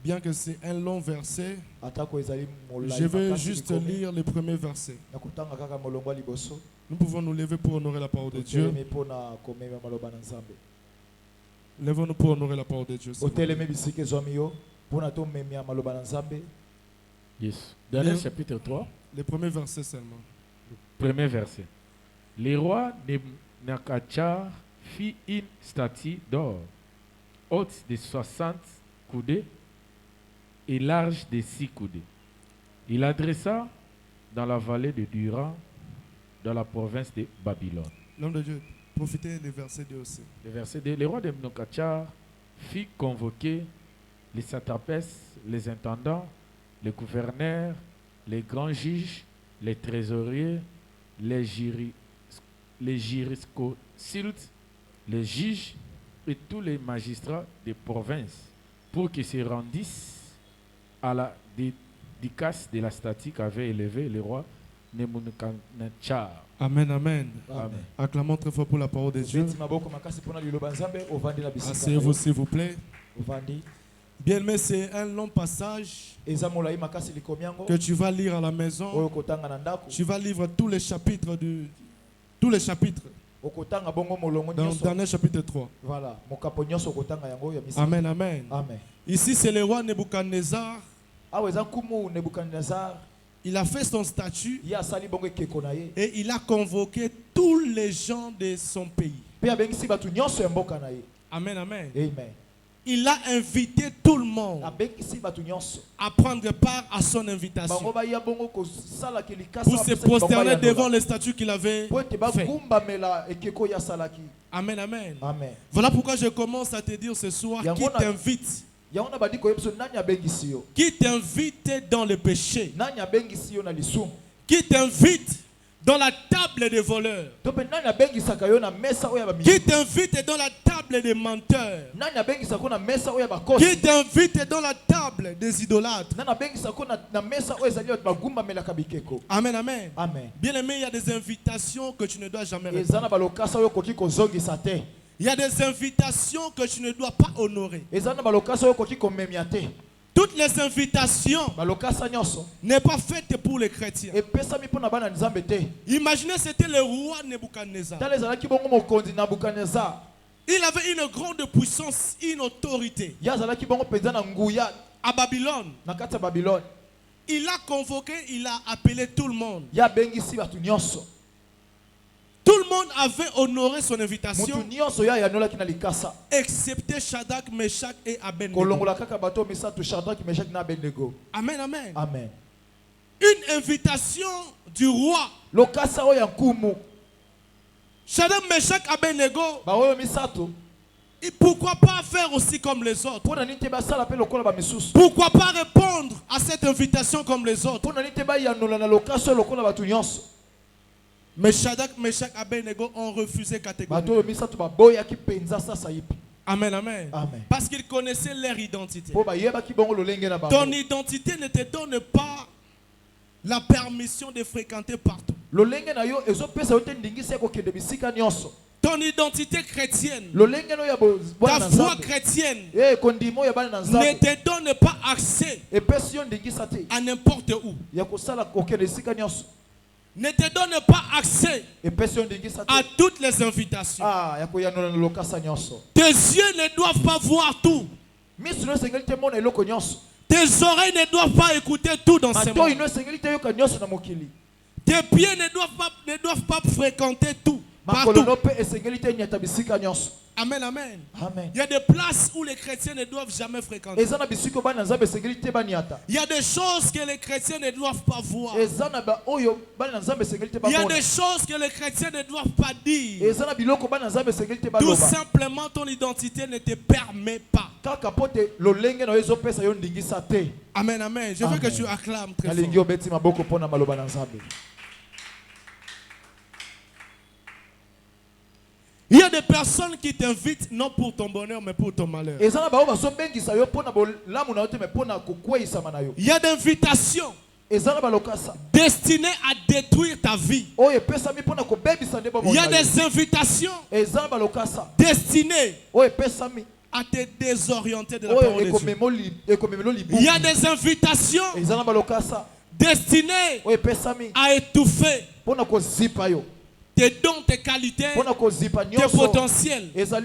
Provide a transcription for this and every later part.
Bien que c'est un long verset, je vais juste lire les premiers versets. Nous pouvons nous lever pour honorer la parole de Dieu. Lèvons-nous pour honorer la parole de Dieu. Yes. Daniel chapitre 3. Les premiers versets seulement. Premier verset. Le roi Nebukadnezar fit une statue d'or, haute de 60 coudées et large de 6 coudées. Il adressa dans la vallée de Dura, dans la province de Babylone. L'homme de Dieu, profitez des versets 2 aussi. Le verset 2. Le roi de Nebukadnezar fit convoquer les satrapes, les intendants, les gouverneurs, les grands juges, les trésoriers, les jurisconsultes, les juges et tous les magistrats des provinces pour qu'ils se rendissent à la dédicace de la statue qu'avait élevée le roi Nebukadnezar. Amen, amen. Amen. Acclamons très fort pour la parole de Dieu. Asseyez-vous s'il vous plaît. Bien, mais c'est un long passage que tu vas lire à la maison. Tu vas lire tous les chapitres tous les chapitres. Dans Daniel chapitre 3. Voilà. Amen, amen. Amen. Ici, c'est le roi Nebukadnezar. Il a fait son statut et il a convoqué tous les gens de son pays. Amen, amen. Amen. Il a invité tout le monde à prendre part à son invitation pour se prosterner devant les statues qu'il avait fait. Amen, amen. Amen. Voilà pourquoi je commence à te dire ce soir qui t'invite. Qui t'invite dans le péché. Qui t'invite dans la table des voleurs. Qui t'invite dans la table des menteurs. Qui t'invite dans la table des idolâtres. Amen, amen. Amen. Bien aimé, il y a des invitations que tu ne dois jamais répondre. Il y a des invitations que tu ne dois pas honorer. Toutes les invitations n'est pas faites pour les chrétiens. Imaginez, c'était le roi Nebukadnezar. Il avait une grande puissance, une autorité. À Babylone, il a convoqué, il a appelé tout le monde. Tout le monde avait honoré son invitation, excepté Shadrach, Meshach et Abednego. Amen, amen. Amen. Une invitation du roi. Shadrach, Meshach, Abednego. Et pourquoi pas faire aussi comme les autres? Pourquoi pas répondre à cette invitation comme les autres? Mais Shadrach, Meshach, Abednego ont refusé catégoriquement. Amen, amen. Amen. Parce qu'ils connaissaient leur identité. Ton identité ne te donne pas la permission de fréquenter partout. Ton identité chrétienne, ta foi chrétienne ne te donne pas accès à n'importe où. Ne te donne pas accès à toutes les invitations. Tes yeux ne doivent pas voir tout. Tes oreilles ne doivent pas écouter tout dans ce monde. Tes pieds ne doivent pas fréquenter tout. Partout. Amen, amen. Amen. Il y a des places où les chrétiens ne doivent jamais fréquenter. Il y a des choses que les chrétiens ne doivent pas voir. Il y a des choses que les chrétiens ne doivent pas dire. Tout simplement, ton identité ne te permet pas. Amen, amen. Je veux que tu acclames très fort. Il y a des personnes qui t'invitent non pour ton bonheur mais pour ton malheur. Il y a des invitations destinées à détruire ta vie. Il y a des invitations destinées à te désorienter de la parole de Dieu. Il y a des invitations destinées à étouffer tes dons, tes qualités, tes potentiels. Il y a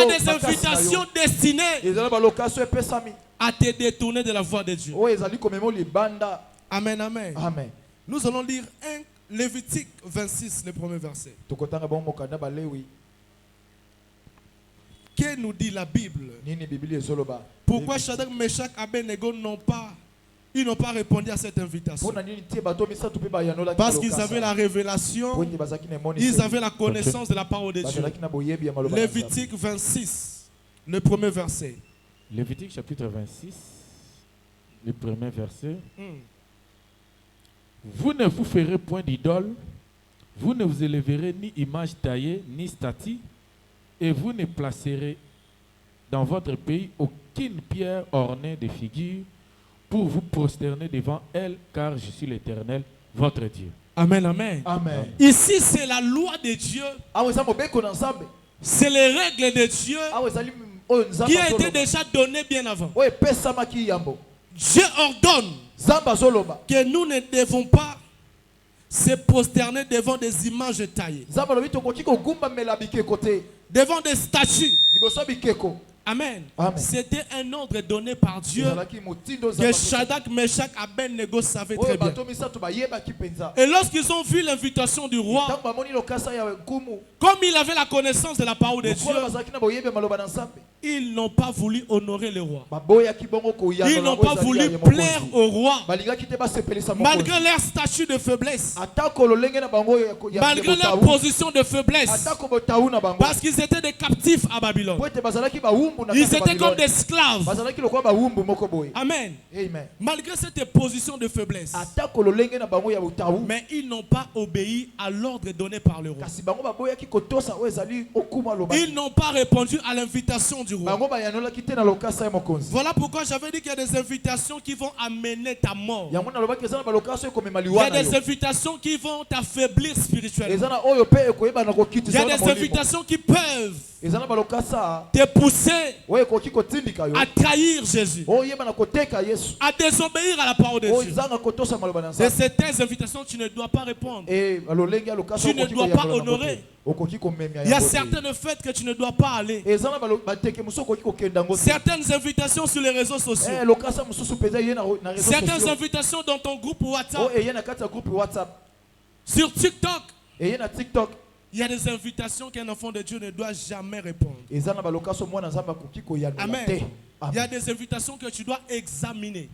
des invitations destinées à te détourner de la voie de Dieu. Amen, amen. Amen. Nous allons lire Lévitique 26, le premier verset. Que nous dit la Bible? Pourquoi Shadrach, Meshach, Abednego n'ont pas répondu à cette invitation? Parce qu'ils avaient la révélation, ils avaient la connaissance de la parole de Dieu. Lévitique 26, le premier verset. Lévitique chapitre 26, le premier verset. Vous ne vous ferez point d'idole, vous ne vous élèverez ni image taillée, ni statue, et vous ne placerez dans votre pays aucune pierre ornée de figures pour vous prosterner devant elle, car je suis l'Éternel, votre Dieu. Amen, amen. Amen. Ici, c'est la loi de Dieu. C'est les règles de Dieu qui a été déjà données bien avant. Dieu ordonne que nous ne devons pas se prosterner devant des images taillées, devant des statues. Amen. C'était un ordre donné par Dieu que Shadrach, Meshach, Abednego savaient très bien. Et lorsqu'ils ont vu l'invitation du roi, comme il avait la connaissance de la parole de Dieu, ils n'ont pas voulu honorer le roi. Ils n'ont pas voulu plaire au roi. Malgré leur statut de faiblesse, malgré leur position de faiblesse, parce qu'ils étaient des captifs à Babylone. Ils étaient comme des esclaves. Amen. Malgré cette position de faiblesse, mais ils n'ont pas obéi à l'ordre donné par le roi. Ils n'ont pas répondu à l'invitation du roi. Voilà pourquoi j'avais dit qu'il y a des invitations qui vont amener ta mort. Il y a des invitations qui vont t'affaiblir spirituellement. Il y a des invitations qui peuvent te pousser à trahir Jésus, à désobéir à la parole de Dieu. Et certaines invitations, tu ne dois pas répondre. Tu ne dois pas honorer. Il y a certaines fêtes que tu ne dois pas aller. Certaines invitations sur les réseaux sociaux. Certaines invitations dans ton groupe WhatsApp. Sur TikTok. Il y a des invitations qu'un enfant de Dieu ne doit jamais répondre. Amen. Il y a des invitations que tu dois examiner.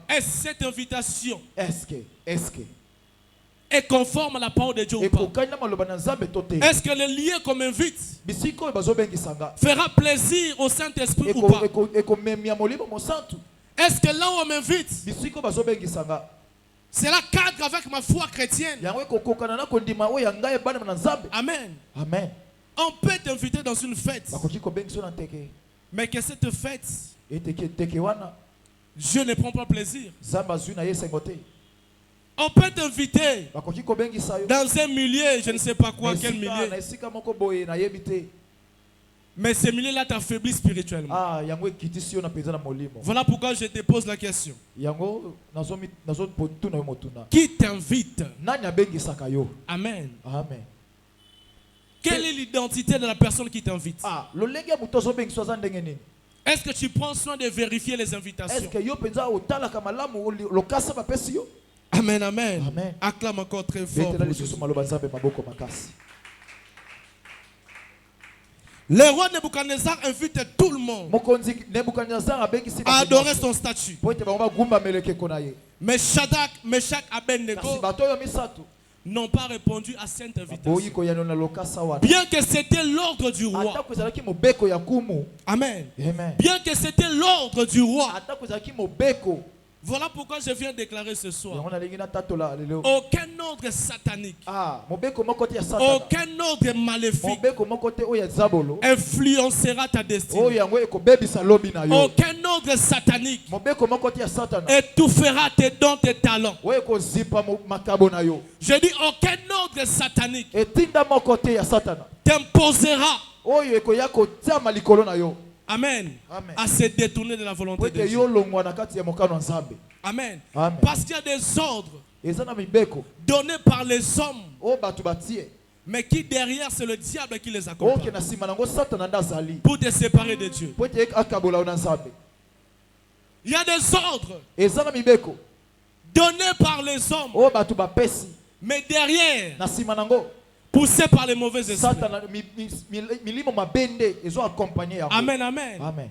Est-ce cette invitation est conforme à la parole de Dieu ou pas? Est-ce que le lieu qu'on m'invite fera plaisir au Saint-Esprit ou pas? Est-ce que là où on m'invite, cela cadre avec ma foi chrétienne? Amen. Amen. On peut t'inviter dans une fête, mais que cette fête, Dieu ne prend pas plaisir. On peut t'inviter dans un milieu, je ne sais pas quoi, quel milieu, mais ce milieu-là t'affaiblit spirituellement. Voilà pourquoi je te pose la question. Qui t'invite? Amen. Amen. Quelle est l'identité de la personne qui t'invite? Est-ce que tu prends soin de vérifier les invitations? Amen, amen. Amen. Acclame encore très fort. Le roi Nebuchadnezzar invite tout le monde à adorer son statut. Mais Shadrach, Meshach, Abednego n'ont pas répondu à cette invitation. Bien que c'était l'ordre du roi. Amen. Bien que c'était l'ordre du roi. Voilà pourquoi je viens déclarer ce soir. Aucun ordre satanique, aucun ordre maléfique influencera ta destinée. Aucun ordre satanique étouffera tes dons, tes talents. Je dis aucun ordre satanique t'imposera Amen. Amen. À se détourner de la volonté de Dieu. Amen. Amen. Parce qu'il y a des ordres donnés par les hommes, mais qui derrière c'est le diable qui les accompagne pour te séparer de Dieu. Il y a des ordres donnés par les hommes, mais derrière poussés par les mauvais esprits. Amen, amen. Amen.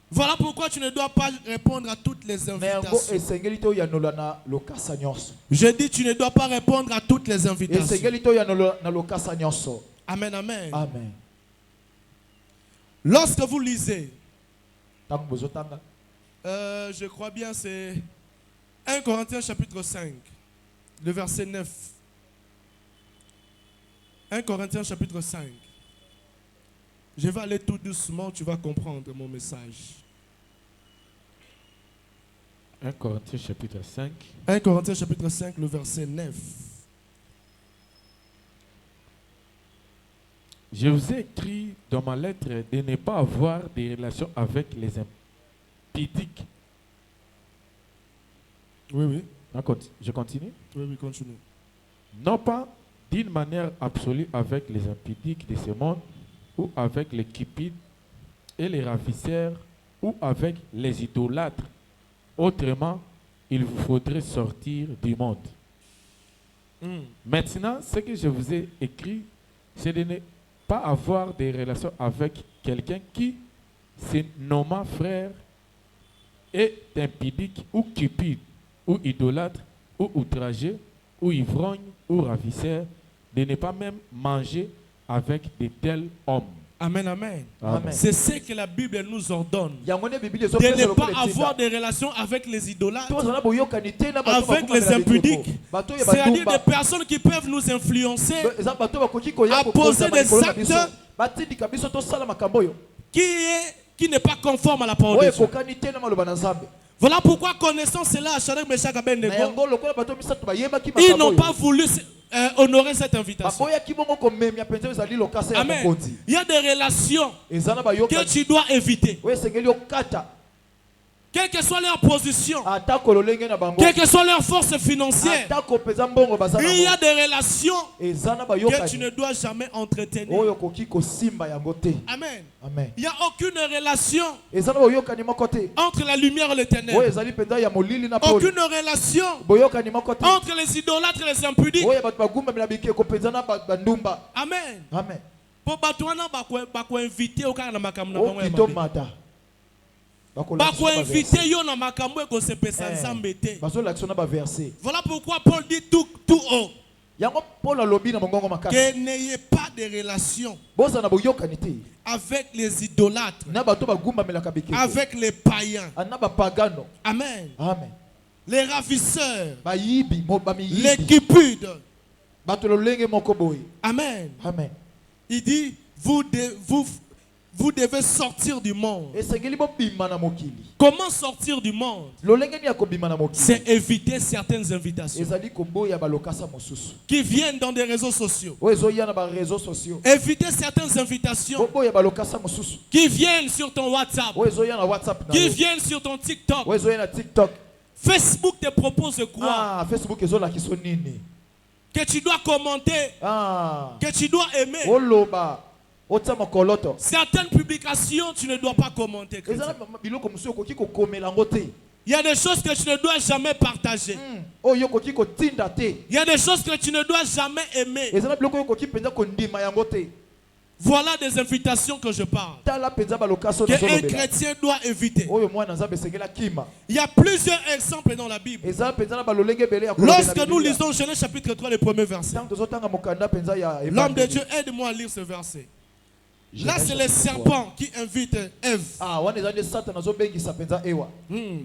Voilà pourquoi tu ne dois pas répondre à toutes les invitations. Je dis tu ne dois pas répondre à toutes les invitations. Amen, amen. Amen. Lorsque vous lisez, je crois bien c'est 1 Corinthiens chapitre 5, le verset 9. 1 Corinthiens chapitre 5. Je vais aller tout doucement, tu vas comprendre mon message. 1 Corinthiens chapitre 5. 1 Corinthiens chapitre 5, le verset 9. Je vous ai écrit dans ma lettre de ne pas avoir des relations avec les impudiques. Oui, oui. Je continue? Oui, oui, continue. Non pas d'une manière absolue avec les impudiques de ce monde, ou avec les cupides et les ravisseurs, ou avec les idolâtres. Autrement, il vous faudrait sortir du monde. Maintenant, ce que je vous ai écrit, c'est de ne pas avoir des relations avec quelqu'un qui, se nommant frère, est impudique ou cupide, ou idolâtre, ou outragé, ou ivrogne, ou ravisseur, de ne pas même manger avec de tels hommes. Amen, amen. Amen. C'est ce que la Bible nous ordonne. De ne pas avoir des relations avec les idolâtres, avec les impudiques. C'est-à-dire des personnes qui peuvent nous influencer à poser des actes qui n'est pas conforme à la parole de Dieu. Voilà pourquoi, connaissant cela, ils n'ont pas voulu honorer cette invitation. Amen. Il y a des relations que tu dois éviter. Quelle que soit leur position, quelle que soit leur force financière, il y a des relations que tu ne dois jamais entretenir. Amen. Amen. Il n'y a aucune relation entre la lumière et les ténèbres. Aucune relation entre les idolâtres et les impudiques. Amen. Amen. Pour inviter au cas voilà pourquoi Paul dit tout haut que n'ayez pas de relation avec les idolâtres, avec les païens. Amen. Amen. Les ravisseurs, les cupides. Amen. Amen. Il dit vous devez sortir du monde. Comment sortir du monde? C'est éviter certaines invitations qui viennent dans des réseaux sociaux. Éviter certaines invitations qui viennent sur ton WhatsApp, qui viennent sur ton TikTok. Facebook te propose quoi? Que tu dois commenter, que tu dois aimer. Certaines publications, tu ne dois pas commenter. Il y a des choses que tu ne dois jamais partager. Il y a des choses que tu ne dois jamais aimer. Voilà des invitations que je parle, qu'un chrétien doit éviter. Il y a plusieurs exemples dans la Bible. Lorsque nous lisons Genèse chapitre 3, le premier verset, l'homme de Dieu, aide-moi à lire ce verset. Là, c'est le serpent qui invite Ève.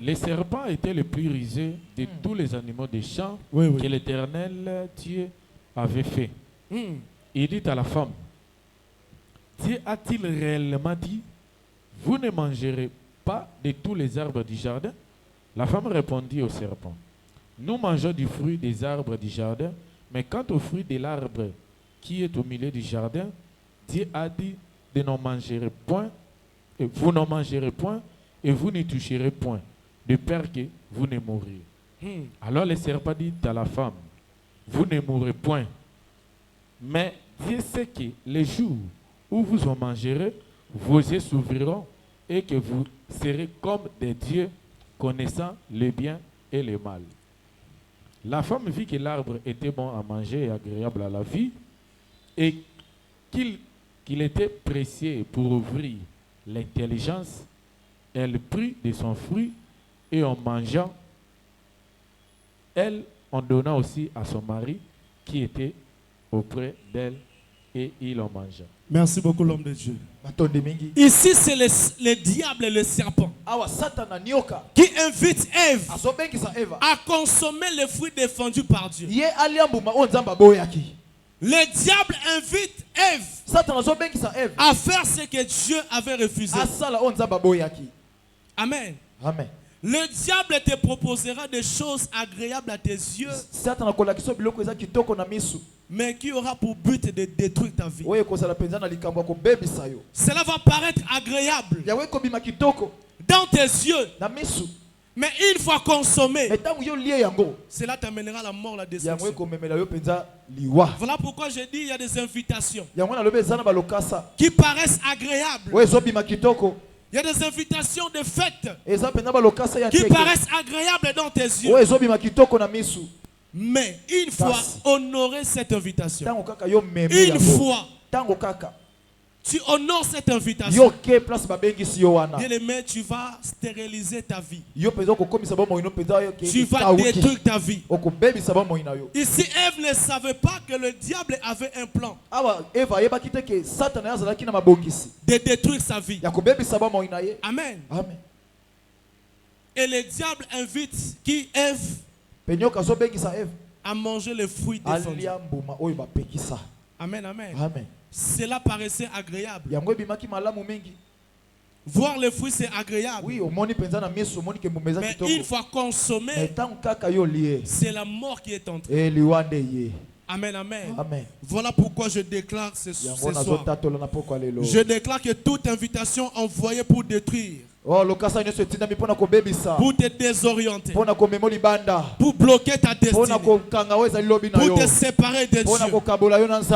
Les serpents étaient les plus rusés de tous les animaux des champs que l'Éternel Dieu avait fait. Il dit à la femme, Dieu a-t-il réellement dit, vous ne mangerez pas de tous les arbres du jardin? La femme répondit au serpent, nous mangeons du fruit des arbres du jardin, mais quant au fruit de l'arbre qui est au milieu du jardin, Dieu a dit, de n'en mangerez point, et vous n'en mangerez point, et vous n'y toucherez point, de peur que vous ne mouriez. Alors le serpent dit à la femme, vous ne mourrez point. Mais Dieu sait que les jours où vous en mangerez, vos yeux s'ouvriront et que vous serez comme des dieux, connaissant le bien et le mal. La femme vit que l'arbre était bon à manger et agréable à la vie, et qu'il était précieux pour ouvrir l'intelligence. Elle prit de son fruit et en mangeant, elle en donna aussi à son mari qui était auprès d'elle et il en mangea. Merci beaucoup l'homme de Dieu. Ici c'est le diable et le serpent qui invite Ève à consommer les fruits défendus par Dieu. Le diable invite Ève à faire ce que Dieu avait refusé. Amen. Amen. Le diable te proposera des choses agréables à tes yeux, mais qui aura pour but de détruire ta vie. Cela va paraître agréable dans tes yeux, mais une fois consommé, cela t'amènera à la mort, la destruction. Voilà pourquoi je dis il y a des invitations qui paraissent agréables. Il y a des invitations de fête qui paraissent agréables dans tes yeux. Mais une fois honorer cette invitation, une fois tu honores cette invitation, bien-aimé, tu vas stériliser ta vie. Tu vas détruire ta vie. Ici, Ève ne savait pas que le diable avait un plan de détruire sa vie. Amen. Amen. Et le diable invite qui Ève à manger les fruits défendus. Amen, amen. Amen. Cela paraissait agréable. Voir les fruits, c'est agréable. Mais une fois consommé, c'est la mort qui est entrée. Amen, amen. Amen. Voilà pourquoi je déclare ce soir. Je déclare que toute invitation envoyée pour détruire, pour te désorienter, pour bloquer ta destinée, pour te séparer de Dieu,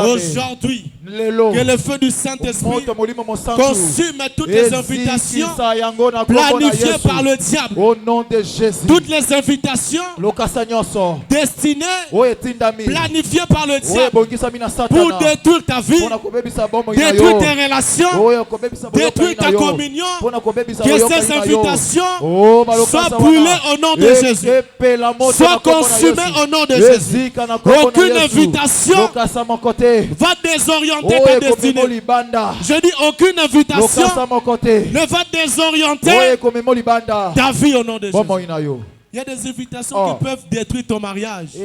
aujourd'hui, que le feu du Saint-Esprit consume toutes les invitations planifiées par le diable. Au nom de Jésus. Toutes les invitations destinées, planifiées par le diable pour détruire ta vie, détruire tes relations, détruire ta communion. Que ces invitations soient brûlées au nom de Jésus, soient consumées au nom de Jésus. Aucune invitation va désorienter ta destinée. Je dis aucune invitation ne va désorienter ta vie au nom de Jésus. Il y a des invitations qui peuvent détruire ton mariage. Il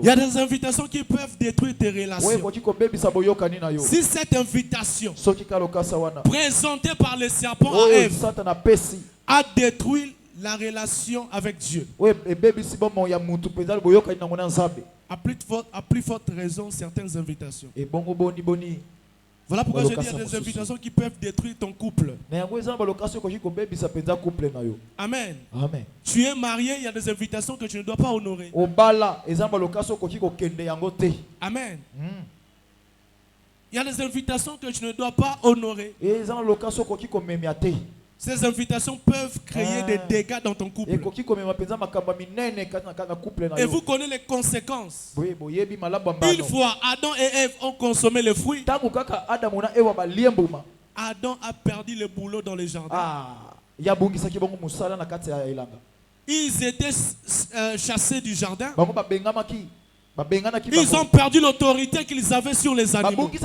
y a des invitations qui peuvent détruire tes relations. Si cette invitation présentée par le serpent à Ève a détruit la relation avec Dieu, à plus forte raison, certaines invitations. Voilà pourquoi je dis qu'il y a des invitations qui peuvent détruire ton couple. Amen. Amen. Tu es marié, il y a des invitations que tu ne dois pas honorer. Amen. Il y a des invitations que tu ne dois pas honorer. Ces invitations peuvent créer des dégâts dans ton couple. Et vous connaissez les conséquences. Une fois Adam et Ève ont consommé le fruit, Adam a perdu le boulot dans les jardins. Ils étaient chassés du jardin. Ils ont perdu l'autorité qu'ils avaient sur les animaux. Il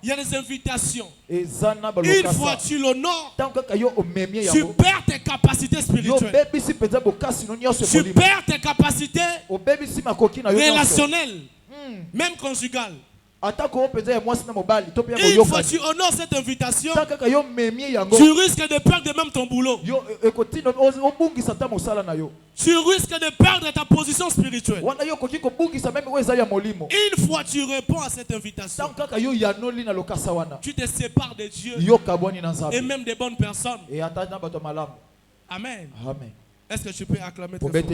y a des invitations. Une fois tu l'honores, tu perds tes capacités spirituelles. Tu perds tes capacités relationnelles, même conjugales. Une fois tu honores cette invitation, tu risques de perdre même ton boulot. Tu risques de perdre ta position spirituelle. Une fois tu réponds à cette invitation, tu te sépares de Dieu et même des bonnes personnes. Amen. Est-ce que tu peux acclamer très fort?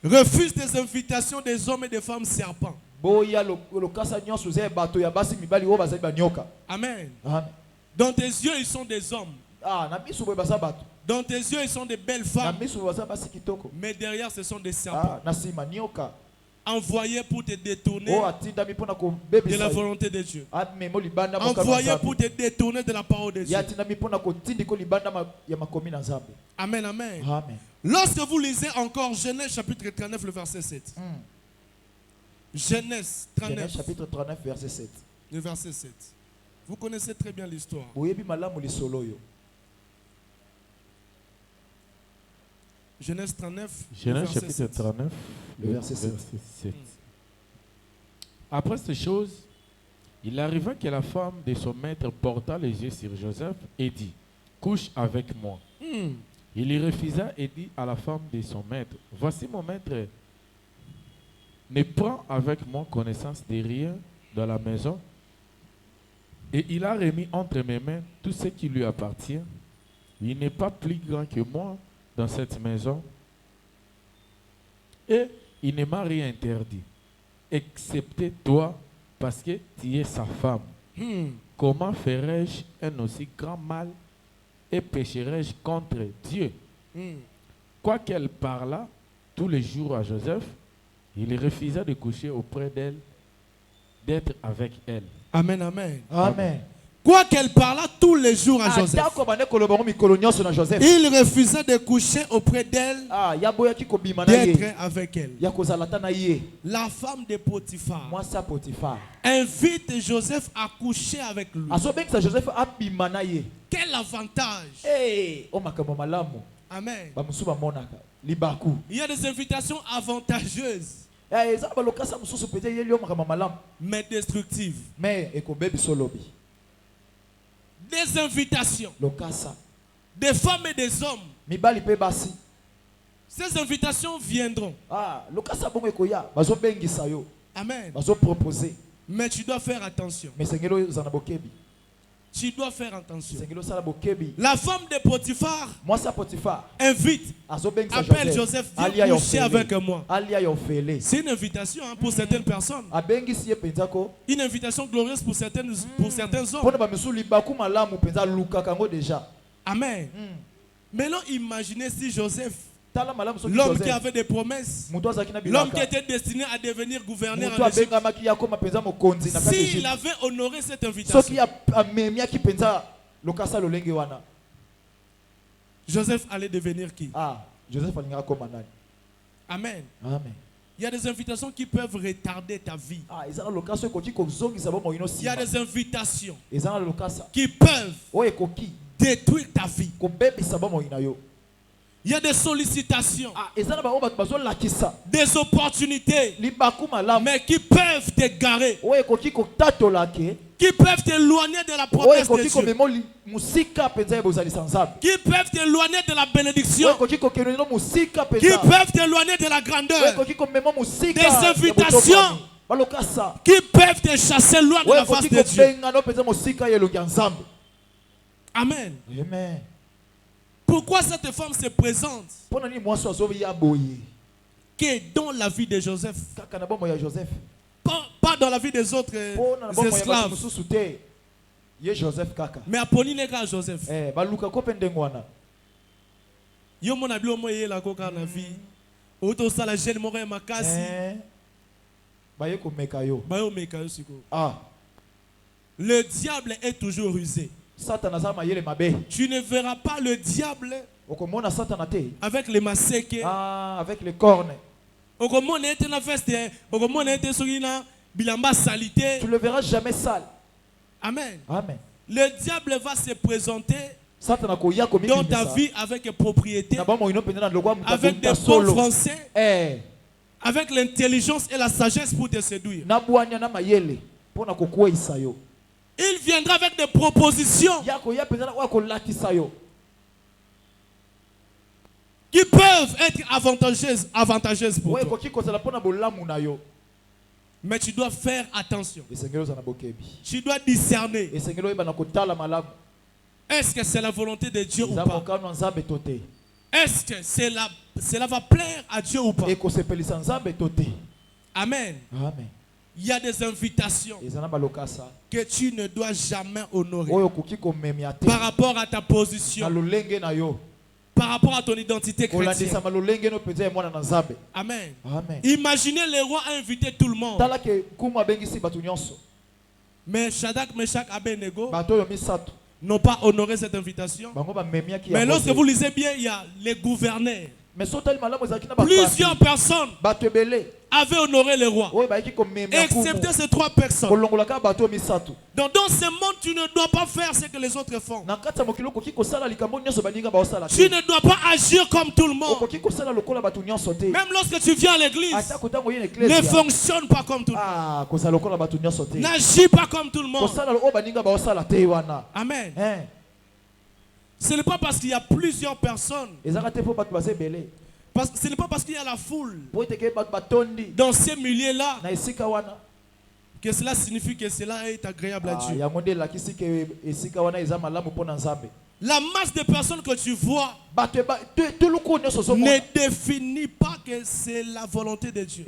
Refuse des invitations des hommes et des femmes serpents. Amen. Dans tes yeux, ils sont des hommes. Dans tes yeux, ils sont des belles femmes. Mais derrière, ce sont des serpents. Envoyés pour te détourner de la volonté de Dieu. Envoyés pour te détourner de la parole de Dieu. Amen, amen. Lorsque vous lisez encore Genèse chapitre 39, le verset 7. Genèse 39. Chapitre 39, verset 7. Le verset 7. Vous connaissez très bien l'histoire. Genèse 39, Genèse chapitre 39, le verset 7. Après ces choses, il arriva que la femme de son maître porta les yeux sur Joseph et dit, couche avec moi. Il y refusa et dit à la femme de son maître, voici mon maître, ne prends avec moi connaissance de rien dans la maison. Et il a remis entre mes mains tout ce qui lui appartient. Il n'est pas plus grand que moi dans cette maison. Et il ne m'a rien interdit, excepté toi, parce que tu es sa femme. Comment ferais-je un aussi grand mal et pécherais-je contre Dieu? Quoiqu'elle parlât tous les jours à Joseph, il refusa de coucher auprès d'elle, d'être avec elle. Amen, amen. Amen. Quoi qu'elle parlât tous les jours à Joseph, il refusa de coucher auprès d'elle, d'être avec elle. La femme de Potiphar invite Joseph à coucher avec lui. Quel avantage! Amen. Il y a des invitations avantageuses, mais destructives. Des invitations des femmes et des hommes. Ces invitations viendront. Amen. Mais tu dois faire attention. Tu dois faire attention. La femme de Potiphar invite, appelle Joseph, viens coucher avec moi. C'est une invitation pour certaines personnes. Une invitation glorieuse pour certains hommes. Amen. Maintenant, imaginez si Joseph, l'homme qui avait des promesses, l'homme qui était destiné à devenir gouverneur en Égypte, s'il avait honoré cette invitation, Joseph allait devenir qui? Amen. Il y a des invitations qui peuvent retarder ta vie. Il y a des invitations qui peuvent détruire ta vie. Il y a des sollicitations, des opportunités, mais qui peuvent t'égarer, qui peuvent t'éloigner de la promesse de Dieu, qui peuvent t'éloigner de la bénédiction, qui peuvent t'éloigner de la grandeur, des invitations qui peuvent te chasser loin de la face de Dieu. Amen. Pourquoi cette femme se présente que dans la vie de Joseph, pas dans la vie des autres esclaves, mais à Ponineka Joseph. Yo mon abi omo yé la koka na vie. Oto sala jeune moko makasi. Bayo meka yo siko. Le diable est toujours rusé. Tu ne verras pas le diable avec les masséques, avec les cornes. Tu ne le verras jamais sale. Amen. Le diable va se présenter dans ta vie avec propriété, avec des bons français, avec l'intelligence et la sagesse pour te séduire. Il viendra avec des propositions qui peuvent être avantageuses pour toi. Mais tu dois faire attention. Tu dois discerner. Est-ce que c'est la volonté de Dieu ou pas? Est-ce que cela va plaire à Dieu ou pas? Amen. Il y a des invitations que tu ne dois jamais honorer par rapport à ta position, par rapport à ton identité chrétienne. Amen. Imaginez le roi a invité tout le monde. Mais Shadrach, Meshach, Abednego n'ont pas honoré cette invitation. Mais lorsque vous lisez bien, il y a les gouverneurs. Plusieurs personnes avaient honoré le roi, excepté ces 3 personnes. Donc dans ce monde, tu ne dois pas faire ce que les autres font. Tu ne dois pas agir comme tout le monde. Même lorsque tu viens à l'église, ne fonctionne pas comme tout le monde. N'agis pas comme tout le monde. Amen. Ce n'est pas parce qu'il y a plusieurs personnes. Ce n'est pas parce qu'il y a la foule dans ces milieux-là que cela signifie que cela est agréable à Dieu. La masse de personnes que tu vois ne définit pas que c'est la volonté de Dieu.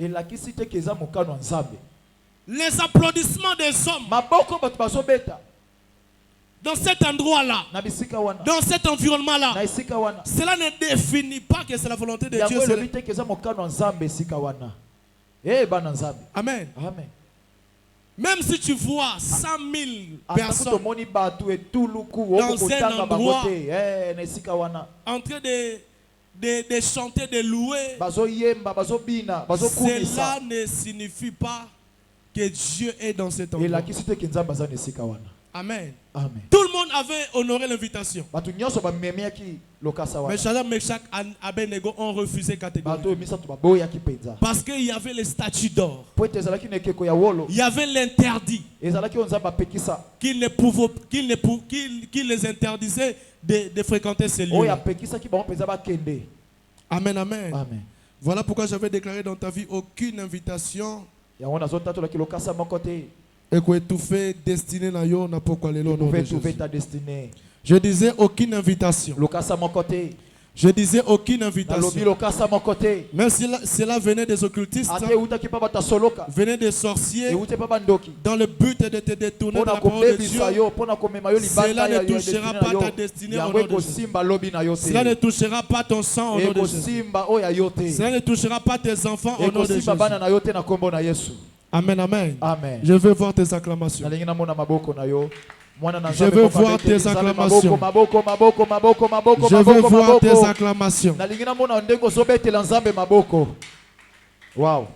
Les applaudissements des hommes dans cet endroit-là, dans cet environnement-là, cela ne définit pas que c'est la volonté de Dieu. Amen. Même si tu vois 100 000 personnes dans un endroit en train de chanter, de louer, cela ne signifie pas que Dieu est dans cet endroit. Amen. Tout le monde avait honoré l'invitation. Mais Shadrach, Meshach, Abednego ont refusé catégoriquement. Parce qu'il y avait les statues d'or. Il y avait l'interdit qui les interdisait de fréquenter ces lieux. Amen, amen. Voilà pourquoi j'avais déclaré dans ta vie aucune invitation. Et que tout fait destiné na yo na pourquoi le nom de Jésus. Je disais aucune invitation. Je disais aucune invitation. Même si cela venait des occultistes, venait des sorciers, dans le but de te détourner de la parole de Dieu, cela ne touchera pas ta destinée au nom de Jésus. Cela ne touchera pas ton sang au nom de Jésus. Cela ne touchera pas tes enfants au nom de Jésus. Amen, amen. Je veux voir tes acclamations. Je veux voir tes acclamations. Je veux voir tes acclamations. Wow.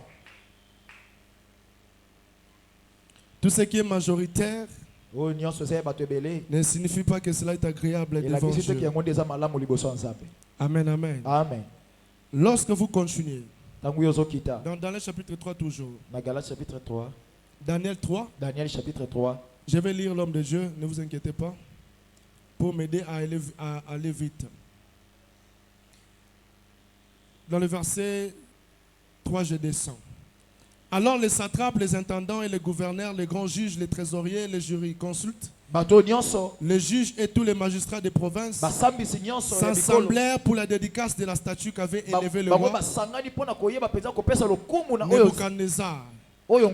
Tout ce qui est majoritaire ne signifie pas que cela est agréable devant Dieu. Amen, amen. Lorsque vous continuez, dans Daniel chapitre 3 toujours. Daniel 3. Chapitre 3. Je vais lire l'homme de Dieu, ne vous inquiétez pas, pour m'aider à aller vite. Dans le verset 3, je descends. Alors les satrapes, les intendants et les gouverneurs, les grands juges, les trésoriers, les jurys consultent. Les juges et tous les magistrats des provinces s'assemblèrent pour la dédicace de la statue qu'avait élevée le roi Nebuchadnezzar. Ils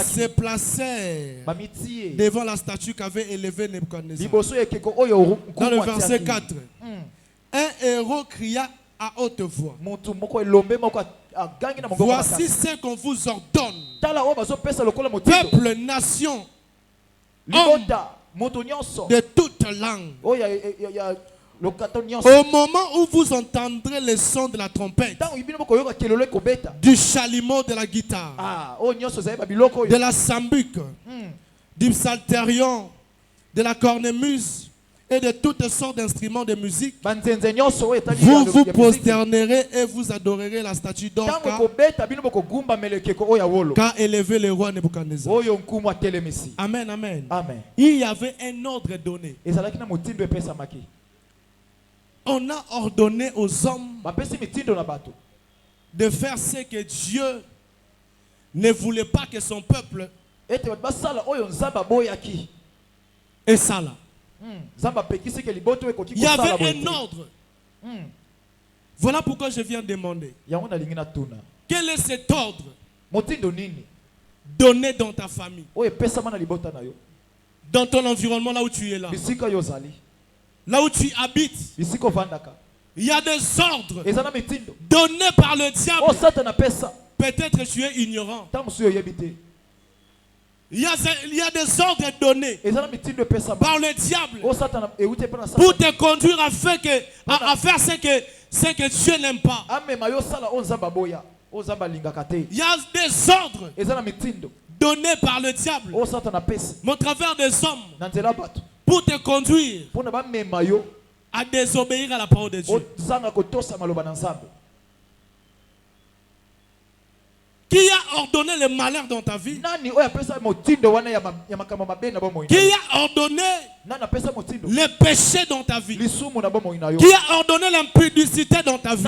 se placèrent devant la statue qu'avait élevée Nebuchadnezzar. Dans le verset 4, un héros cria à haute voix: voici ce qu'on vous ordonne, peuple, nation, homme de toute langue. Au moment où vous entendrez le son de la trompette, du chalumeau de la guitare, de la sambuc, du psalterion, de la cornemuse et de toutes sortes d'instruments de musique, vous vous prosternerez et vous adorerez la statue d'or qu'a élevé le roi Nebuchadnezzar. Amen, amen. Il y avait un ordre donné. On a ordonné aux hommes de faire ce que Dieu ne voulait pas que son peuple et ça là. Il y avait un ordre. Voilà pourquoi je viens demander. Quel est cet ordre donné dans ta famille, dans ton environnement, là où tu es là, là où tu habites? Il y a des ordres donnés par le diable. Peut-être tu es ignorant. Il y a des ordres donnés par le diable pour te conduire à faire ce que Dieu n'aime pas. Il y a des ordres donnés par le diable au travers des hommes pour te conduire à désobéir à la parole de Dieu. Qui a ordonné le malheur dans ta vie? Qui a ordonné le péché dans ta vie? Qui a ordonné l'impudicité dans ta vie?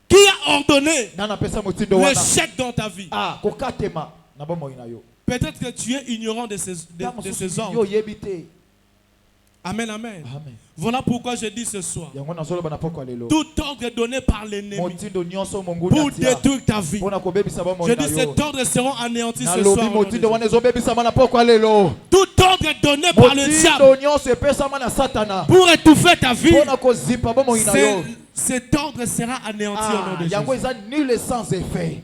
Qui a ordonné l'échec dans ta vie? Peut-être que tu es ignorant de ces ordres. Amen, amen. Voilà pourquoi je dis ce soir, tout ordre donné par l'ennemi pour détruire ta vie, je dis cet ordre sera anéanti ce soir. Tout ordre donné par le diable pour étouffer ta vie, cet ordre sera anéanti au nom de Jésus.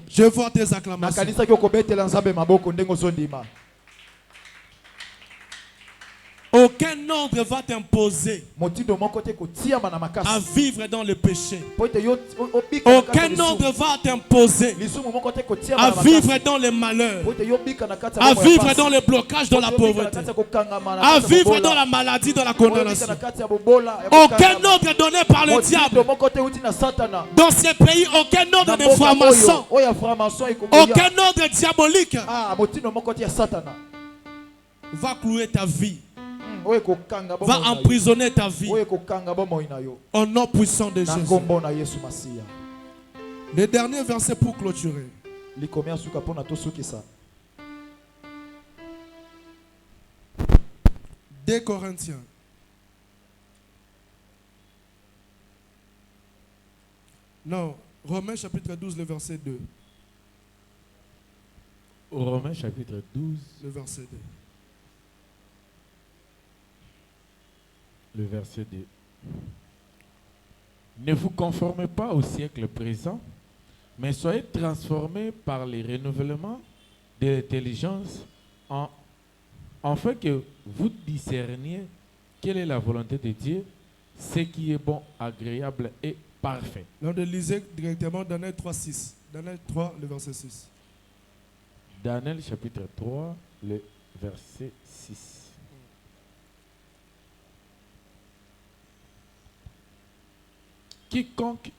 Je vois tes acclamations. Aucun ordre va t'imposer à vivre dans le péché. Aucun ordre va t'imposer à vivre dans le malheur, à vivre dans le blocage, dans la pauvreté, à vivre dans la maladie, dans la condamnation. Aucun ordre donné par le diable dans ces pays, aucun ordre de franc-maçon, aucun ordre diabolique va clouer ta vie, va emprisonner ta vie au nom puissant de Jésus. Le dernier verset pour clôturer. 2 Corinthiens. Non, Romains chapitre 12, le verset 2. Romains chapitre 12, le verset 2. Le verset 2. Ne vous conformez pas au siècle présent, mais soyez transformés par les renouvellements de l'intelligence, afin que vous discerniez quelle est la volonté de Dieu, ce qui est bon, agréable et parfait. Là, on lisait directement Daniel 3, 6. Daniel 3, le verset 6. Daniel chapitre 3, le verset 6. Quiconque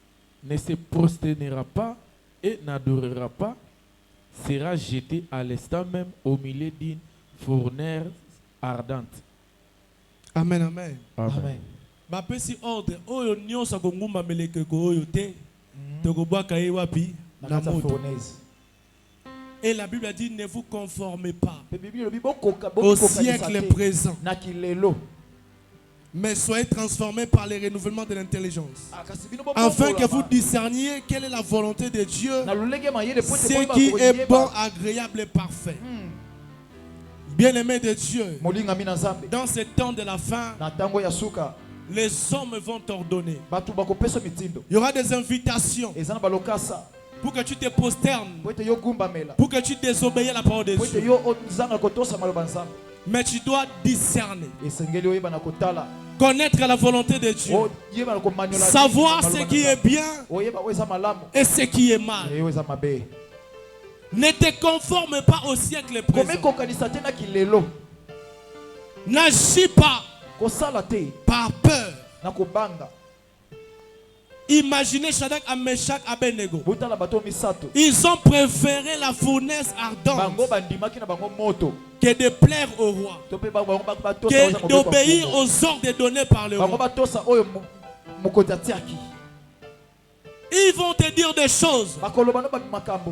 ne se prosternera pas et n'adorera pas sera jeté à l'instant même au milieu d'une fournaise ardente. Amen, amen. Amen. Bapesi ordre oyo nyonso kongumba melekeko oyo te tokobwaka ye wapi na moto. Et la Bible a dit ne vous conformez pas au siècle présent, mais soyez transformés par les renouvellements de l'intelligence, afin que vous discerniez quelle est la volonté de Dieu, ce qui est bon, agréable et parfait. Bien-aimés de Dieu, dans ce temps de la fin, les hommes vont t'ordonner. Il y aura des invitations pour que tu te prosternes, pour que tu désobéis à la parole de Dieu. Mais tu dois discerner, connaître la volonté de Dieu, savoir ce qui est bien et ce qui est mal. Ne te conforme pas au siècle présent. N'agis pas par peur. Imaginez Shadrach, Meshach, Abednego. Ils ont préféré la fournaise ardente que de plaire au roi, que d'obéir aux ordres donnés par le roi. Ils vont te dire des choses.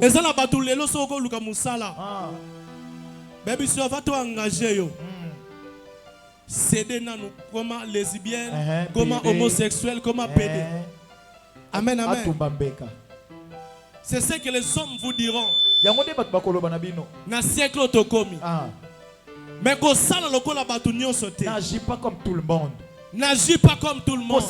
Et ça, la batulelo soko luka musala. Baby, si on va te engager yo. Céder nanou, comment lesbienne, comment homosexuel, comment pédé. Amen, amen. C'est ce que les hommes vous diront. Na siècle otokomi. Mais ko sala lokola batu nyonso te. N'agis pas comme tout le monde. N'agis pas comme tout le monde.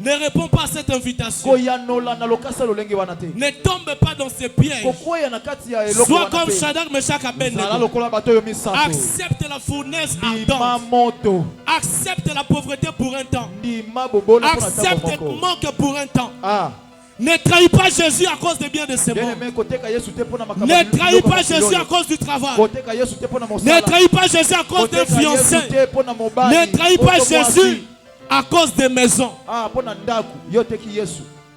Ne réponds pas à cette invitation. Ne tombe pas dans ces pièges. Sois comme Shadrach, Meshach, Abednego. Accepte la fournaise ardente. Accepte la pauvreté pour un temps. Accepte le manque pour un temps. Ne trahis pas Jésus à cause des biens de ses morts. Ne trahis pas Jésus à cause du travail. Ne trahis pas Jésus à cause des fiancés. Ne trahis pas Jésus à cause des maisons.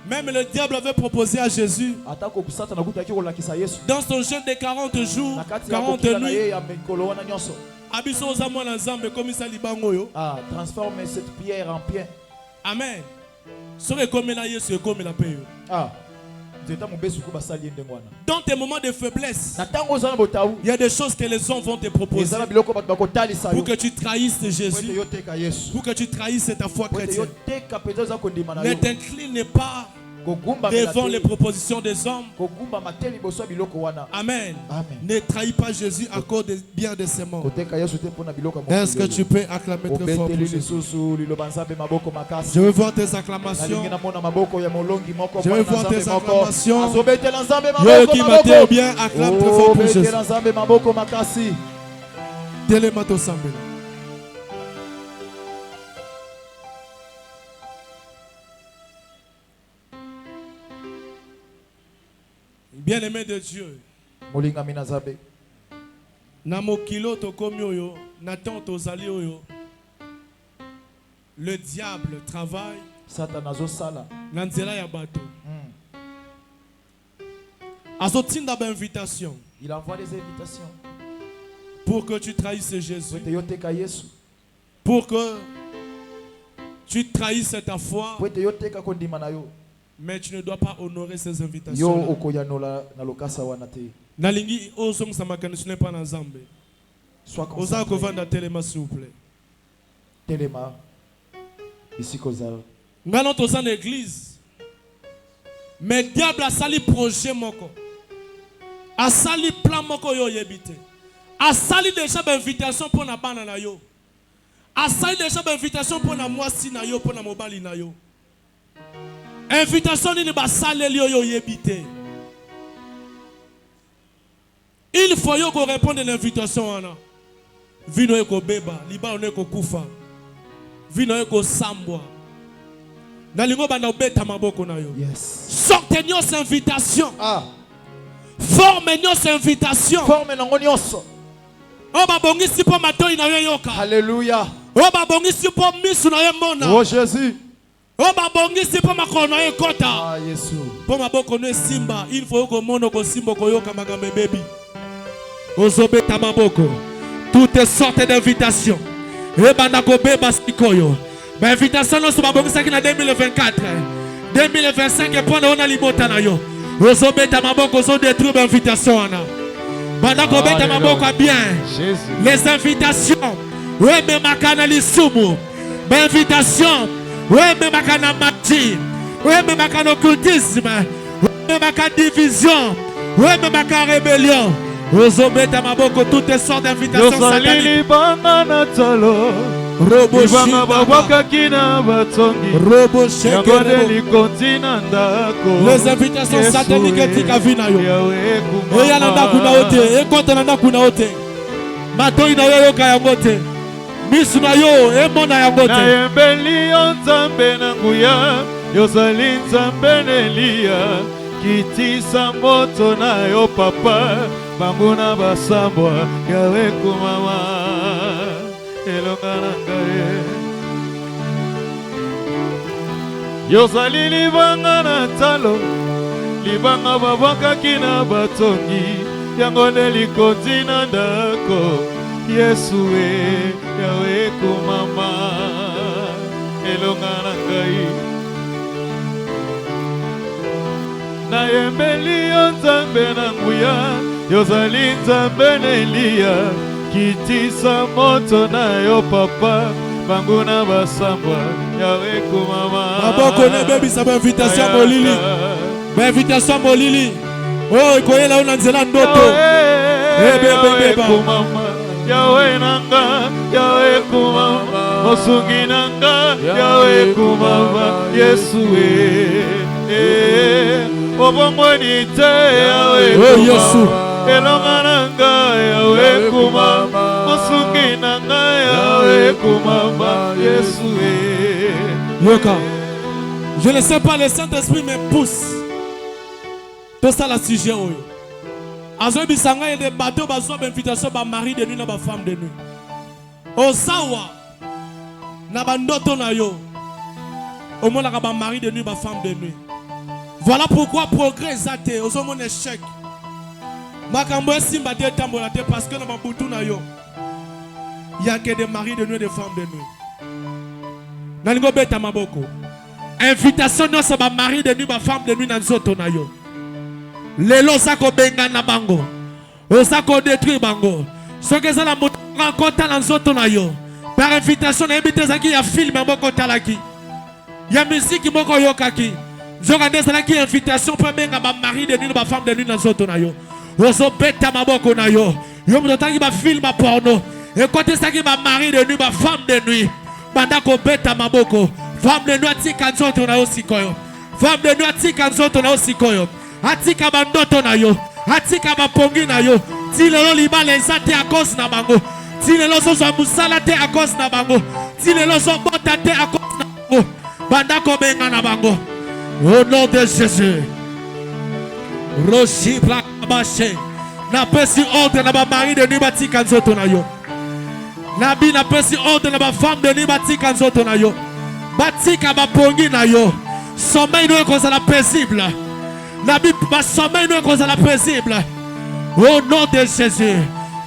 Même le diable avait proposé à Jésus, dans son jeûne de 40 jours, 40 nuits, transforme cette pierre en pain. Amen. Dans tes moments de faiblesse, il y a des choses que les hommes vont te proposer pour que tu trahisses Jésus, pour que tu trahisses ta foi chrétienne. Ne t'incline pas devant les propositions des hommes. Amen. Ne trahis pas Jésus à cause des biens de ses morts. Est-ce que tu peux acclamer très fort pour Jésus? Je veux voir tes acclamations. Je veux voir tes acclamations. Yo qui m'a bien, acclame très fort pour Jésus. Télémato Sambela. Bien-aimé de Dieu, le diable travaille. Il envoie des invitations pour que tu trahisses Jésus, pour que tu trahisses ta foi. Mais tu ne dois pas honorer ces invitations. Nalingi osom samakani ce n'est pas dans Zambé. Osa kovanda telema s'il vous plaît. Telema ici kozal. Ngalo toza na église. Mais diable a sali projet moko. A sali plan moko yo yebite. A sali déjà invitation pour na bana na yo. A sali déjà invitation pour na mwasi na yo, pour na mobali na yo. Invitation ni basale liyo yo yebite. Il faut yo ko répondre à l'invitation ana. Vino eko beba, liba ono eko kufa. Vino eko sambwa. Na lingo banda obeta maboko na yo. Yes. Sorte nyos invitation. Forme nyos invitation. Forme nango nyos. O babongisi po matoi na yo yoka. Hallelujah. O babongisi po misu na yo mona. Oh Jésus. Oh babongisi po makono ye kota. Ah Yesu. Po maboko no simba, il faut ko mono ko simbo ko yoka magambe baby. Ozobeta maboko. Toutes sortes d'invitations. E banda ko beba sikoyo. Ba invitation no so babongisa ki na 2024. 2025 e pona ona libota na yo. Ozobeta maboko so détruire ba invitation ana. Banda ko beta maboko bien. Jésus. Les invitations. Ouais me makana lisumu. Ba invitation. Ouais, mais ma cana magie. Ouais, mais ma cana occultisme. Ouais, mais ma cana division. Ouais, mais ma cana rébellion. Vous mettez à ma bouche toutes sortes d'invitations sataniques. Robo les invitations sataniques qui kavina yo. Et yalanda kuna ote. Et quand yalanda kuna ote. Mato ina yo kayangote. Misuna yo emona yangote. Na yembeli onzambe na nguya yozali nzambe nelia kitisa moto na yo papa bambuna basambwa yawe kumama. elonga na ngai yozali libanga na talo libanga babwakaki na batongi yango nde likondi na ndako Yesu yawe kumama elonga na ngai nayembeli yo nzambe na nguya yozali nzambe na Eliya kitisa moto na yo papa banguna basambwa yawe kumama maboko na bebisa ba invitation molili ba invitation molili oh ikoyela una nzela ndoto bebe kumama yawe nanga yawe kumama mosungi nanga yawe kumama Yesu obongoni te yawe kumama elonga nanga yawe kumama mosungi nanga yawe kumama Yesu Yoka, je ne sais pas, le Saint-Esprit me pousse. Tout ça, la sujet. Azo bisanga y a des bateaux, bazo invitation, ba mari de nuit, na ba femme de nuit. Osawa, na ba ndoto na yo. Au moins la ba mari de nuit, ba femme de nuit. Voilà pourquoi progrès zate, ozo mon échec. Makambo simba te tambola te parce que na ba butu na yo. Il y a que des maris de nuit et des femmes de nuit. Nalingo beta maboko. Invitation non sa ba mari de nuit, ba femme de nuit na nzoto na yo. Lelo sako benga na bango. O sako détruire bango. Ce que ça la rencontre na nzoto na yo. Par invitation na invité zaki ya film moko talaki. Ya musique moko yokaki. Zoka ndesa ki invitation pour benga ba mari de nuit, ba femme de nuit na nzoto na yo. O so beta maboko na yo. Yo motaki ba film ba porno. Et côté ça qui ba mari de nuit, ba femme de nuit. Bandako beta maboko. Femme de nuit atika nzoto na yo sikoyo. Femme de nuit atika nzoto na yo sikoyo. Atika bandoto na yo. Atika bapongi na yo. Ti lelo libala ezate à cause na bango. Ti lelo so musala te à cause na bango. Ti lelo so bota te à cause na bango. Bandako benga na bango. Au nom de Jésus. Roshi Blakabache. Na pesi ordre na ba mari de nuit batika nzoto na yo. Nabi na pesi ordre na ba femme de nuit batika nzoto na yo. Batika bapongi na yo. Sommeil nous est la paisible. Nabi ba sommeil nous est la paisible. Au nom de Jésus.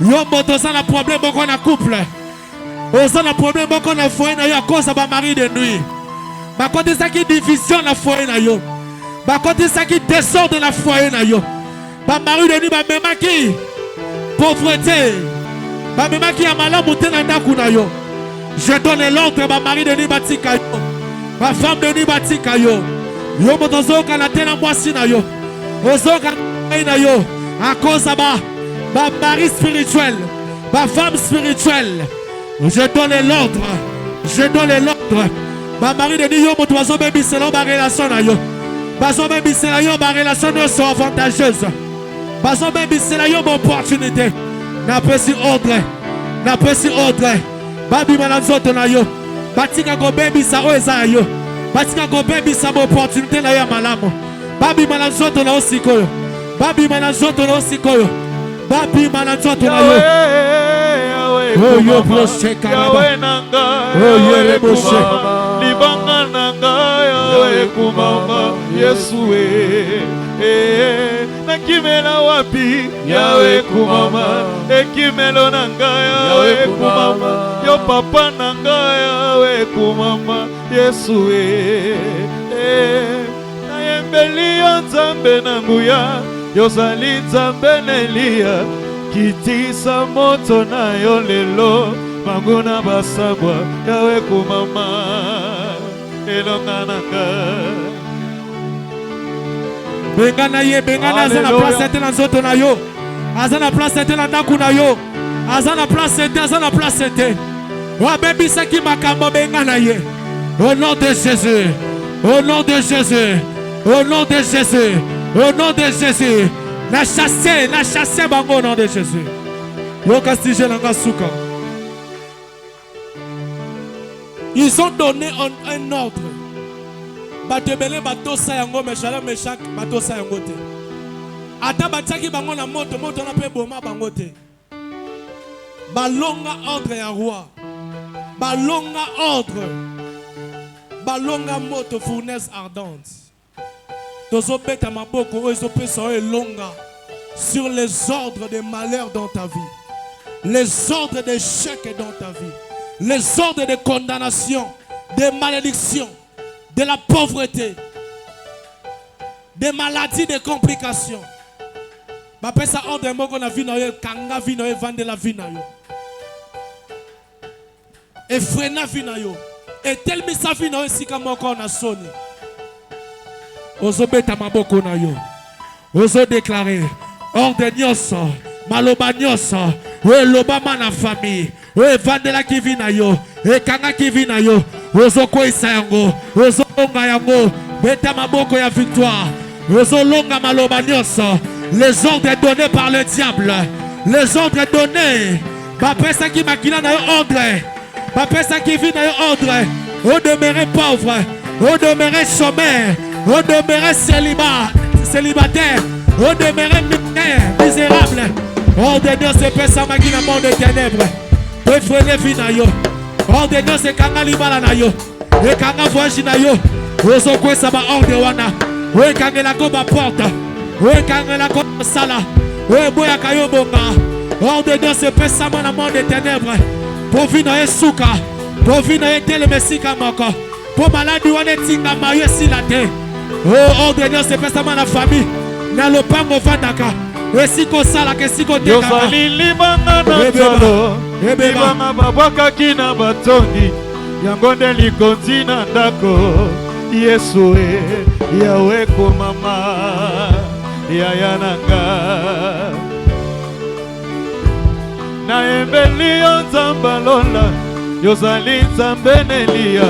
Yo moto ça na problème beaucoup na couple. O ça na problème beaucoup na foyer na yo à cause ba mari de nuit. Ba côté ça qui division na foyer na yo. Ba côté ça qui désordre na foyer na yo. Ba mari de nuit ba même qui pauvreté. Ba même qui a malamu te na ndaku na yo. Je donne l'ordre ba mari de nuit batika yo. Ba femme de nuit batika yo. Yo moto zoka na tena mwasi na yo. Ozoka na yo. À cause de ma mari spirituel, ma femme spirituelle, je donne l'ordre. Je donne l'ordre. Ma mari de Dieu, mon oiseau, baby, c'est là ma relation. Ma baby, c'est là ma relation sont avantageuse. Ma baby, c'est là mon opportunité. N'a pas si ordre. N'a pas si ordre. Babi, ma lanzote na yo. Batika go baby, ça oza yo. Batika go baby, ça mon opportunité na yo malamu. Babi, ma lanzote na osiko. Babi mananzoto no sikoyo. Babi mananzoto na yo. Oh yo broshe karaba. Oh yo le broshe. Libanga nanga yawe kumama Yesu nakimela wapi yawe kumama ekimelo nanga yawe kumama yo papa nanga yawe kumama Yesu nayembeli yo nzambe na nguya yozali nzambe na Eliya kitisa moto na yo lelo manguna basabwa yawe kumama elonga nanga bengana ye bengana azana place ete na nzoto na yo azana place ete na ndaku na yo azana place ete wabebisaki makambo bengana ye au nom de Jésus au nom de Jésus au nom de Jésus au nom de Jésus, na chassé bango au nom de Jésus. Yo kastige langa souka. Ils ont donné un ordre. Batebele bato sa yango mechala mechak bato sa yango te. Ata bataki bango na moto na pe boma bango te. Balonga ordre ya roi. balonga ordre, balonga moto fournaise ardente. Tozo beta maboko ozo pesa longa sur les ordres de malheur dans ta vie, les ordres d'échec dans ta vie, les ordres de condamnation, de malédiction, de la pauvreté, des maladies, des complications. Ma pesa ordre moko na vie na yo kanga vie na yo vendre la vie na yo. Et freina vie na yo. Et tel misa vie na yo sika moko na soni. Ozo beta maboko na yo. Ozo déclarer ordre nyonso, maloba nyonso, we loba mana famille, we vendre la ki vie na yo, e kanga ki vie na yo. Ozo koisa yango, ozo longa yango, beta maboko ya victoire. Ozo longa maloba nyonso. Les ordres donnés par le diable, les ordres donnés, ma personne qui m'a quitté dans ordre, ma personne qui vit dans ordre, on demeurait pauvre, on demeurait chômeur, on demeurait célibataire, on demeurait misérable. Ordonnez ces personnes qui dans le monde des ténèbres, pour freiner vie na yo. Ordonnez ces kanga libala na yo, et kanga voyage na yo, ozo kwe saba ordre wana, we kanga la koba porte. Oui, quand la sala, oui, boya kayo bonga. Ordonnez ce pesama dans le monde des ténèbres. Pour vino et souka, pour vino et tel mesika moko, pour maladie ou ne tinga mayo si la terre. Oh, ordonnez ce pesama dans la famille. Dans le pango vandaka. Et si ko sala que si ko teka. Yosali libanga na tolo. Libanga babwaka kina batoni. Yangonde likonzi na ndako. Yesu Yahweh ko mama. Yayananga na embeli nzambalola yozali nzambenelia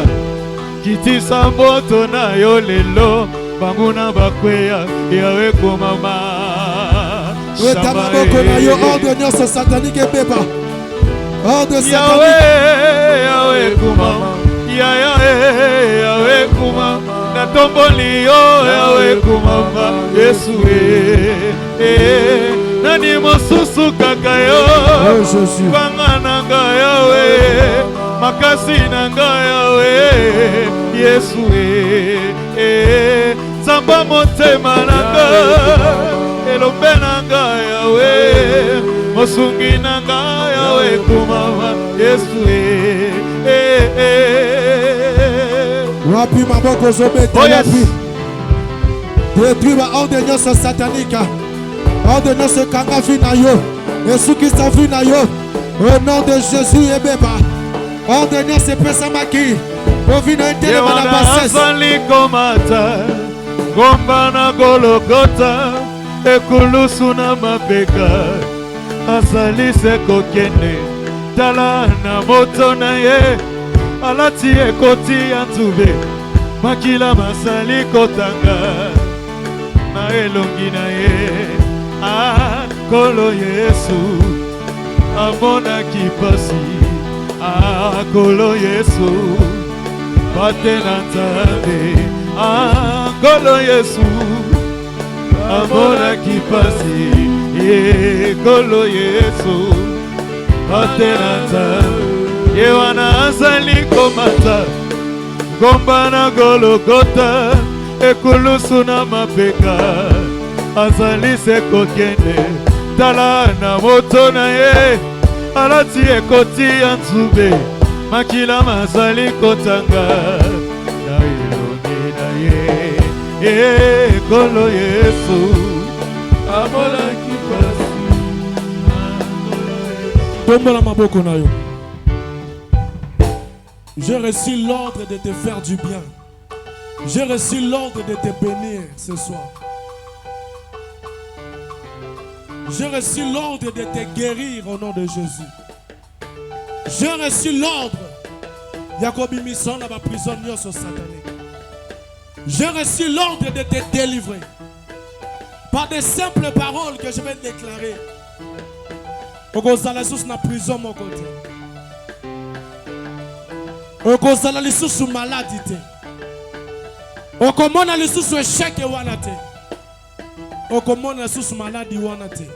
kitisa moto na yo lelo banguna bakweya yawe ko mama weta maboko na yo ordre nyonso satanique beba ordre satanique yawe ko mama yawe ko mama natomboli yo yawe kumama Yesu nani mosusu kaka yo kwanga nanga yawe makasi nanga yawe Yesu zamba motema nanga elombe nanga yawe mosungi nanga yawe kumama Yesu Wapi maboko zobete wapi détruire ordre nyonso satanique ordre nyonso kanga vie na yo Yesu Christ vie na yo au nom de Jésus ebeba ordre nyonso pesa maki pour vie na intérêt na bassesse azali komata ngomba na Golgotha ekulusu na mapeka azali se kokende tala na moto na ye alati ekoti ya nzube makila masali kotanga na elongi na ye akolo Yesu amonaki pasi akolo Yesu bate na nzambe akolo Yesu amonaki pasi ekolo Yesu bate na nzambe Yewana azali komata ngomba na Golgotha ekulusu na mapeka azali se kokende tala na moto na ye alati ekoti ya nzube makila mazali kotanga na elongi na ye ekolo Yesu amonaki pasi tombola maboko na yo. J'ai reçu l'ordre de te faire du bien. J'ai reçu l'ordre de te bénir ce soir. J'ai reçu l'ordre de te guérir au nom de Jésus. J'ai reçu l'ordre. Yakobi Misson na ba prisonnier satanique. J'ai reçu l'ordre de te délivrer. Par des simples paroles que je vais déclarer. Okozala sous na prison mon côté. Okozala lisusu maladi te. Okomona lisusu échec wana te. Okomona lisusu maladi wana te.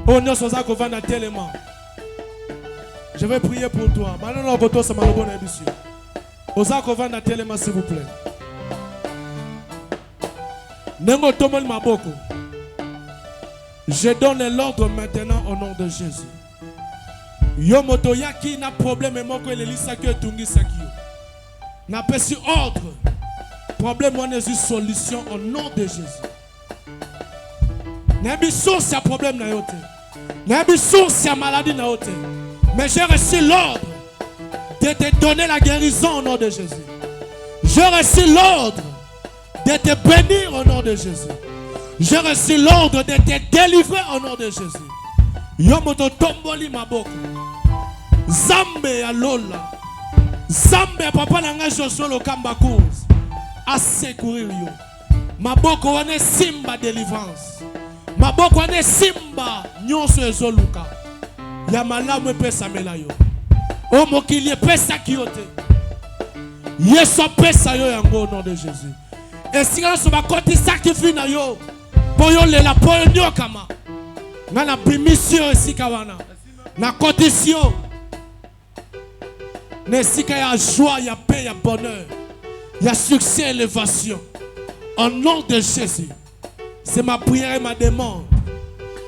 Onyo soza kovanda tellement. Je vais prier pour toi. Maintenant, on va se faire bon émission. Osa kovanda telema s'il vous plaît. Nengo tomol maboko. Je donne l'ordre maintenant au nom de Jésus. Yo moto yaki na problème moko elelisa ki etungi sakio. Na pesi ordre. Problème on est une solution au nom de Jésus. N'a source ya problème na yote. N'a source ya maladie na yote. Mais j'ai reçu l'ordre de te donner la guérison au nom de Jésus. J'ai reçu l'ordre de te bénir au nom de Jésus. J'ai reçu l'ordre de te délivrer au nom de Jésus. Yomoto tomboli maboko. Zambe ya lola. Zambe papa nanga Joshua lokamba cause. A secourir yo. Maboko wane simba délivrance. Maboko wane simba nyonso ezoluka. Ya malamu pesa melayo. O mokili pesa kiyote. Yeso pesa yo yango au nom de Jésus. Et si on se bat côté sacrifice na yo, pour yo lela pour yo kama. Na la permission ici kawana. Na condition. Ne si qu'il y a joie, il y a paix, il y a bonheur. Il y a succès, élévation. Au nom de Jésus. C'est ma prière et ma demande.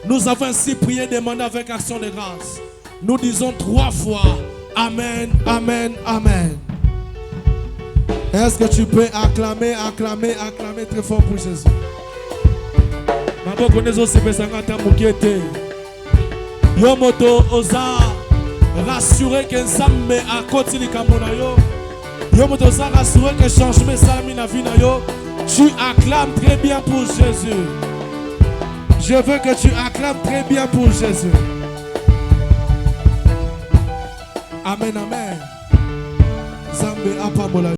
Nous avons ainsi prié, demandé avec action de grâce. Nous disons 3 fois Amen, Amen, Amen. Est-ce que tu peux acclamer très fort pour Jésus? Mabo konezo sepesanga tamukete. Yo moto oza rassurer que Nzambe a continué kamona yo. Yo moto oza rassurer que changement salami na vie na yo. Tu acclames très bien pour Jésus. Je veux que tu acclames très bien pour Jésus. Amen, amen. Nzambe apamola.